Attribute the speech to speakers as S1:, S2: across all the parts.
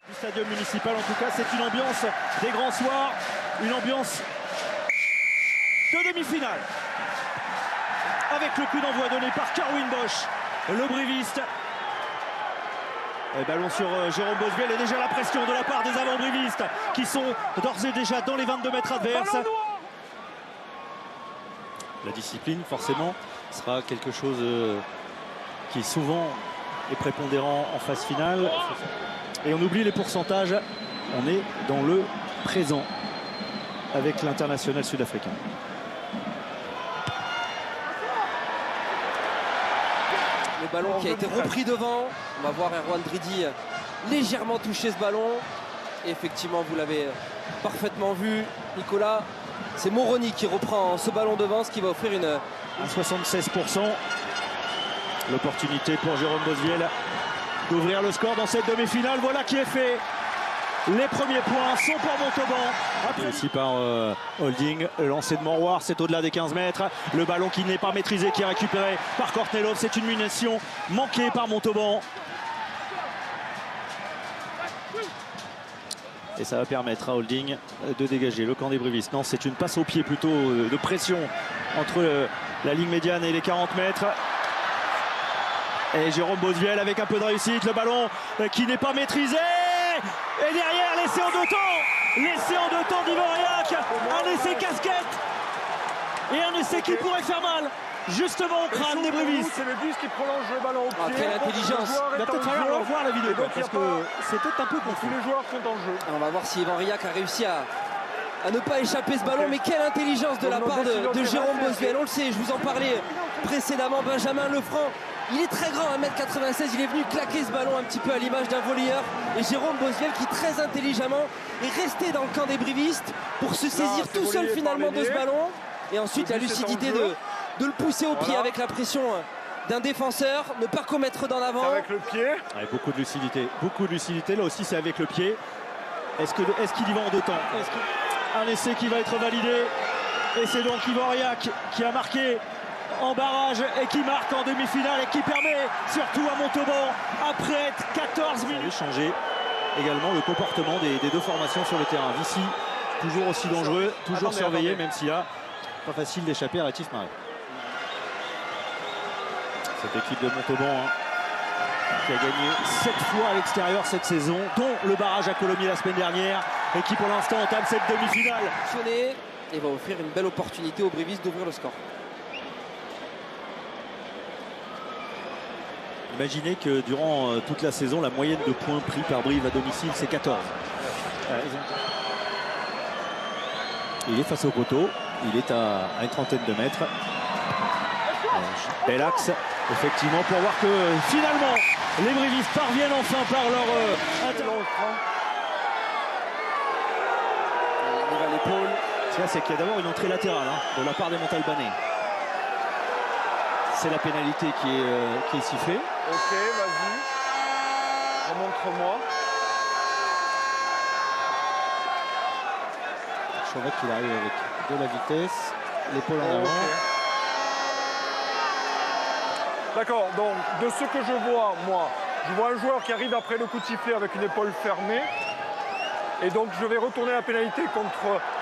S1: Du stadium municipal, en tout cas, c'est une ambiance des grands soirs, une ambiance de demi-finale. Avec le coup d'envoi donné par Kerwin Bosch, le briviste. Et ballon sur Jérôme Bossuel et déjà la pression de la part des avant-brivistes qui sont d'ores et déjà dans les 22 mètres adverses. La discipline, forcément, sera quelque chose qui souvent est prépondérant en phase finale. Et on oublie les pourcentages, on est dans le présent avec l'international sud-africain.
S2: Le ballon qui a été repris devant. On va voir Erwan Dridi légèrement toucher ce ballon. Et effectivement, vous l'avez parfaitement vu, Nicolas. C'est Moroni qui reprend ce ballon devant, ce qui va offrir
S1: à 76%. L'opportunité pour Jérôme Bossuel d'ouvrir le score dans cette demi-finale. Voilà qui est fait. Les premiers points sont pour Montauban. Après aussi par Holding, le lancer de Moroir, c'est au-delà des 15 mètres. Le ballon qui n'est pas maîtrisé, qui est récupéré par Kortnelov. C'est une munition manquée par Montauban. Et ça va permettre à Holding de dégager le camp des brivistes. Non, c'est une passe au pied plutôt de pression entre la ligne médiane et les 40 mètres. Et Jérôme Bossuel avec un peu de réussite. Le ballon qui n'est pas maîtrisé. Et derrière, l'essai en deux temps. L'essai en deux temps d'Ivoriac. Un essai casquette. Et un essai qui pourrait faire mal. Justement au crâne des brivistes.
S3: C'est le 10 qui prolonge le ballon au pied.
S2: Quelle intelligence.
S1: Il va peut-être falloir revoir la vidéo parce que c'était un peu confus.
S3: Tous les joueurs sont en jeu.
S2: On va voir si Ivoriac a réussi à ne pas échapper ce ballon. Mais quelle intelligence de la part de Jérôme Bossuel. On le sait, je vous en parlais précédemment. Benjamin Lefranc, il est très grand, 1m96. Il est venu claquer ce ballon un petit peu à l'image d'un volleyeur. Et Jérôme Bossuel qui très intelligemment est resté dans le camp des brivistes pour se saisir tout seul finalement de ce ballon. Et ensuite la lucidité de le pousser au pied avec la pression d'un défenseur, ne pas commettre d'en avant.
S3: Avec le pied.
S1: Ouais, beaucoup de lucidité, là aussi c'est avec le pied. Est-ce qu'il y va en deux temps? Un essai qui va être validé. Et c'est donc Ivoriac qui a marqué en barrage et qui marque en demi-finale et qui permet surtout à Montauban, après 14 minutes, changer également le comportement des deux formations sur le terrain. D'ici, toujours aussi dangereux, toujours surveillé, même s'il y a pas facile d'échapper à Rétif Marais. Cette équipe de Montauban qui a gagné 7 fois à l'extérieur cette saison, dont le barrage à Colomiers la semaine dernière, et qui pour l'instant entame cette demi-finale.
S2: Et va offrir une belle opportunité aux brivistes d'ouvrir le score.
S1: Imaginez que durant toute la saison, la moyenne de points pris par Brive à domicile, c'est 14. Il est face au poteau, il est à une trentaine de mètres. Bel axe, effectivement, pour voir que finalement, les brivistes parviennent enfin par leur
S2: à l'épaule.
S1: C'est qu'il y a d'abord une entrée latérale de la part des Montalbanais. C'est la pénalité qui est sifflée.
S3: Ok, vas-y. Remontre-moi.
S1: Chauvet qui arrive avec de la vitesse. L'épaule en avant.
S3: D'accord, donc de ce que je vois, moi, je vois un joueur qui arrive après le coup de sifflet avec une épaule fermée. Et donc je vais retourner la pénalité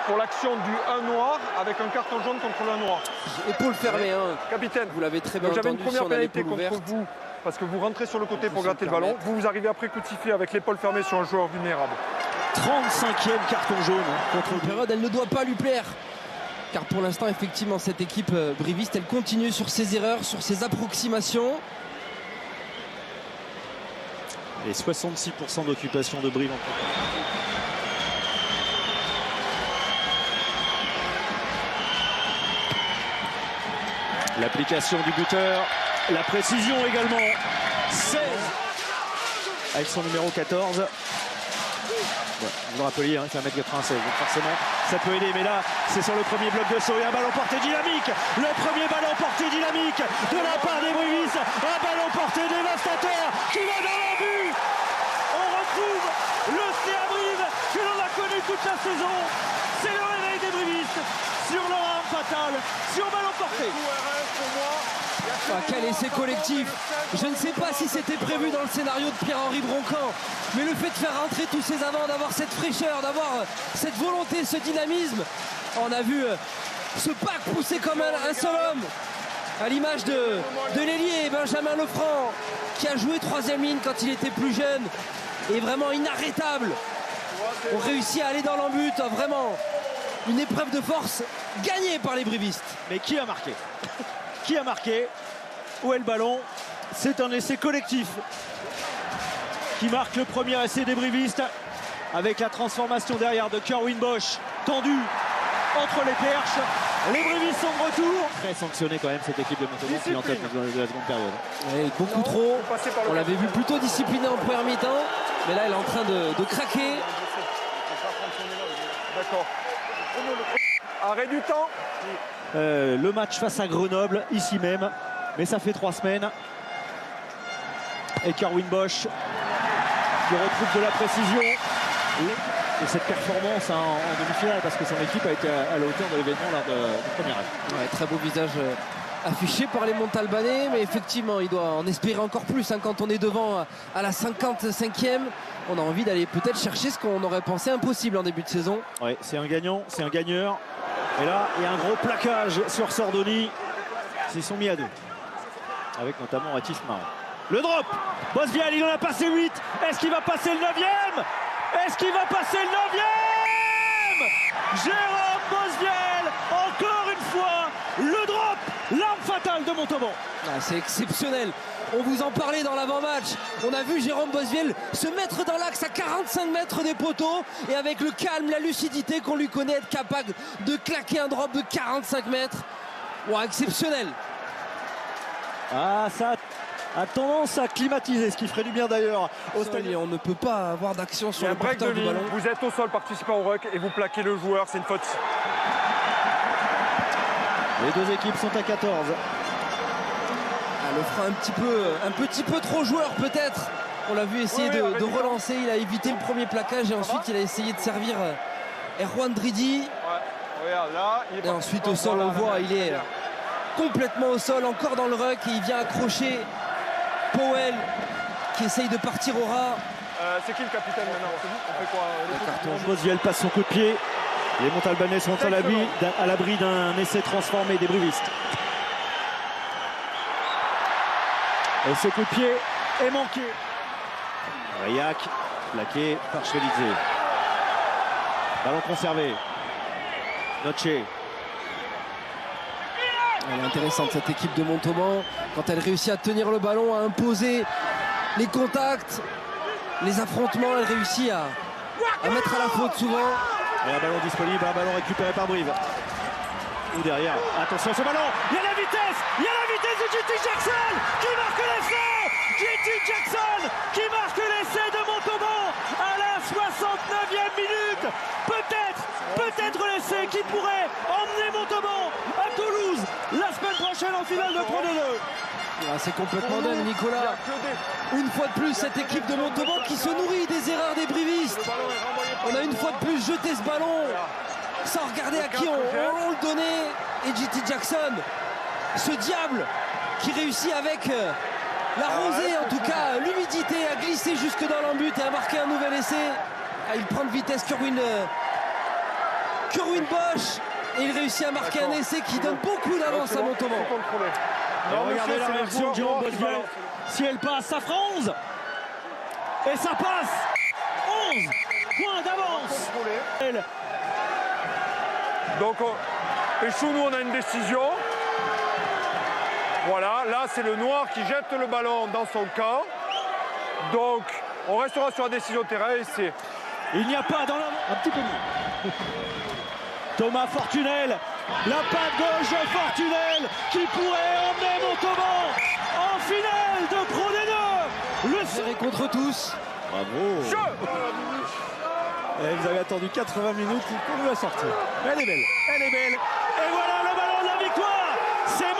S3: pour l'action du 1 noir avec un carton jaune contre le noir.
S2: Épaule fermée,
S3: Capitaine,
S2: vous l'avez très bien entendu.
S3: J'avais une première
S2: si
S3: pénalité contre vous parce que vous rentrez sur le côté pour gratter le ballon. Vous arrivez après coup de sifflet avec l'épaule fermée sur un joueur vulnérable.
S1: 35e carton jaune contre
S2: une période, elle ne doit pas lui plaire. Car pour l'instant, effectivement, cette équipe briviste, elle continue sur ses erreurs, sur ses approximations.
S1: Et 66% d'occupation de Brive en tout. L'application du buteur, la précision également. 16 avec son numéro 14. Bon, vous le rappeliez, il fait 1m96, donc forcément ça peut aider, mais là c'est sur le premier bloc de saut et un ballon porté dynamique. Le premier ballon porté dynamique de la part des brivistes, un ballon porté dévastateur qui va dans le but. On retrouve le CA Brive que l'on a connu toute la saison. C'est le réveil des brivistes sur leur arme fatale, sur ballon porté.
S3: Pour moi,
S2: Quel essai collectif. Je ne sais pas si c'était prévu dans le scénario de Pierre-Henri Broncan, mais le fait de faire rentrer tous ces avants, d'avoir cette fraîcheur, d'avoir cette volonté, ce dynamisme, on a vu ce pack pousser comme un seul homme, à l'image de l'ailier Benjamin Lefranc, qui a joué troisième ligne quand il était plus jeune, et vraiment inarrêtable. On réussit à aller dans l'embut, vraiment une épreuve de force gagnée par les brivistes.
S1: Mais qui a marqué? Qui a marqué? Où est le ballon? C'est un essai collectif qui marque le premier essai des brivistes, avec la transformation derrière de Kerwin Bosch, tendu entre les perches. Les brivistes sont de retour. Très sanctionné quand même cette équipe de Montauban qui est en tête de la seconde période.
S2: Ouais, beaucoup trop. On l'avait vu plutôt discipliné en première mi-temps, mais là elle est en train de craquer.
S3: D'accord. Arrêt du temps.
S1: Le match face à Grenoble, ici même, mais ça fait 3 semaines. Et Kerwin Bosch qui retrouve de la précision. Et cette performance en demi-finale, parce que son équipe a été à la hauteur de l'événement lors du premier acte.
S2: Ouais, très beau visage affiché par les Montalbanais, mais effectivement il doit en espérer encore plus quand on est devant à la 55e. On a envie d'aller peut-être chercher ce qu'on aurait pensé impossible en début de saison.
S1: Oui, c'est un gagnant, c'est un gagneur. Et là, il y a un gros plaquage sur Sordoni. Ils sont mis à 2. Avec notamment Baptiste Marin. Le drop. Bosviel, il en a passé 8. Est-ce qu'il va passer le 9e? Est-ce qu'il va passer le 9e? Jérôme Bosviel, encore une fois, le drop. L'arme fatale de Montauban.
S2: C'est exceptionnel. On vous en parlait dans l'avant-match. On a vu Jérôme Bosviel se mettre dans l'axe à 45 mètres des poteaux, et avec le calme, la lucidité qu'on lui connaît, être capable de claquer un drop de 45 mètres. Wow, exceptionnel.
S1: Ah, ça a tendance à climatiser, ce qui ferait du bien d'ailleurs au stade.
S2: On ne peut pas avoir d'action sur le porteur du ballon.
S3: Vous êtes au sol, participant au ruck, et vous plaquez le joueur, c'est une faute.
S1: Les deux équipes sont à 14.
S2: Le fera un petit peu trop joueur peut-être. On l'a vu essayer de relancer, il a évité le premier plaquage et ensuite il a essayé de servir Erwan Dridi.
S3: Ouais, regarde, là,
S2: et ensuite au sol on voit, il est complètement au sol, encore dans le ruck, et il vient accrocher Powell qui essaye de partir au ras.
S3: C'est qui le capitaine maintenant? On fait quoi?
S1: Le carton. Bosviel passe son coup de pied. Les Montalbanais sont à l'abri d'un essai transformé des brivistes. Et ce coup de pied est manqué. Rayac, plaqué par Chvelidze. Ballon conservé. Noche.
S2: Elle est intéressante cette équipe de Montauban, quand elle réussit à tenir le ballon, à imposer les contacts, les affrontements, elle réussit à mettre à la faute souvent.
S1: Et un ballon disponible, un ballon récupéré par Brive. Ou derrière, attention à ce ballon, il y a la vitesse de JT Jackson qui marque l'essai. JT Jackson qui marque l'essai de Montauban à la 69e minute. Peut-être l'essai qui pourrait emmener Montauban à Toulouse la semaine prochaine en finale de Pro D2.
S2: C'est complètement dingue, Nicolas. Une fois de plus, cette équipe de Montauban qui se nourrit des erreurs des brivistes. On a une fois de plus jeté ce ballon sans regarder à qui on le donnait. Et JT Jackson, ce diable qui réussit avec la rosée, en tout cas l'humidité, à glisser jusque dans l'embut et à marquer un nouvel essai. Il prend de vitesse Kerwin Bosch, et il réussit à marquer un essai qui donne beaucoup d'avance à Montauban.
S1: Regardez la réaction de Jérôme Bosviel. Si elle passe, ça fera 11. Et ça passe. 11 points d'avance.
S3: Donc, Péchou, nous on a une décision. Voilà, là c'est le noir qui jette le ballon dans son camp. Donc, on restera sur la décision terrain et c'est...
S1: Il n'y a pas dans un petit peu mieux. Thomas Fortunel, la patte gauche de Fortunel qui pourrait emmener Montauban en finale de Pro D2. Le
S2: serré contre tous.
S1: Bravo. Et vous avez attendu 80 minutes pour nous la sortir. Elle est belle. Et voilà le ballon de la victoire. C'est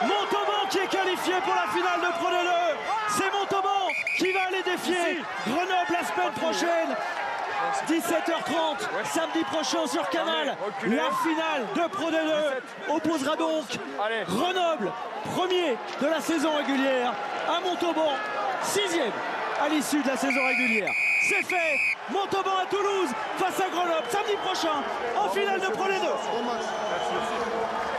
S1: Montauban qui est qualifié pour la finale de Pro D2. C'est Montauban qui va aller défier Grenoble la semaine prochaine. 17h30, samedi prochain sur Canal.
S3: Reculez.
S1: La finale de Pro D2 opposera donc
S3: Allez.
S1: Grenoble, premier de la saison régulière, à Montauban, 6e à l'issue de la saison régulière. C'est fait. Montauban à Toulouse face à Grenoble samedi prochain en finale de Pro D2.
S3: Merci aussi.